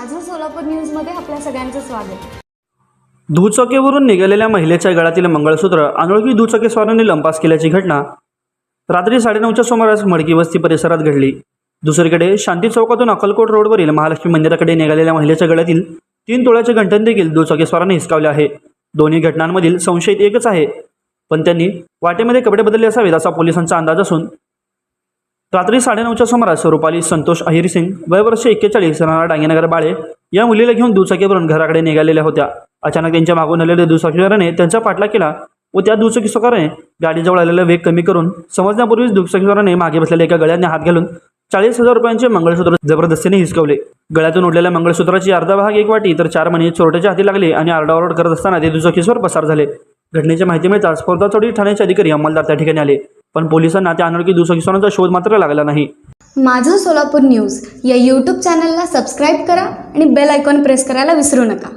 माझं सोलापूर न्यूजमध्ये आपल्या सगळ्यांचं स्वागत। दुचाकीवरून निघालेल्या महिलेच्या गळ्यातील मंगळसूत्र अनोळखी दुचाकीस्वारांनी लंपास केल्याची घटना रात्री 9:30च्या सुमारास मडकी वस्ती परिसरात घडली। दुसरीकडे शांती चौकातून अक्कलकोट रोडवरील महालक्ष्मी मंदिराकडे निघालेल्या महिलेच्या गळ्यातील 3 तोळ्याचे गंठण देखील दुचाकीस्वारांनी हिसकावले आहे। दोन्ही घटनांमधील संशयित एकच आहे, पण त्यांनी वाटेमध्ये कपडे बदलले असावेत असा पोलिसांचा अंदाज असून रात्री 9:30च्या सुमारास रुपाली संतोष अहिरसिंग वय वर्ष 41 राहणार डांगेनगर बाळे या मुलीला घेऊन दुचाकीवरून घराकडे निघालेल्या होत्या। अचानक त्यांच्या मागून आलेल्या दुचाकीस्वाराने त्यांचा पाठलाग केला व त्या दुचाकीस्वाराने गाडीजवळ आलेला वेग कमी करून समजण्यापूर्वीच दुचाकीस्वाराने मागे बसलेल्या एका गळ्याने हात घालून 40,000 रुपयांचे मंगळसूत्र जबरदस्तीने हिसकवले। गळ्यातून उडलेल्या मंगळसूत्राची अर्धा भाग एक वाटी तर 4 मणी चोरट्याच्या हाती लागले आणि आरडाओरड करत असताना ते दुचाकीस्वार पसार झाले। घटनेची माहिती मिळताच स्पर्धाचोडी ठाण्याचे अधिकारी अंमलदार त्या ठिकाणी आले, पण पोलिसांना त्या अनोळखी दुचाकीस्वारांचा शोध मात्र लागला नाही। माझं सोलापूर न्यूज या यूट्यूब चॅनलला सबस्क्राईब करा आणि बेल आयकॉन प्रेस करायला विसरू नका।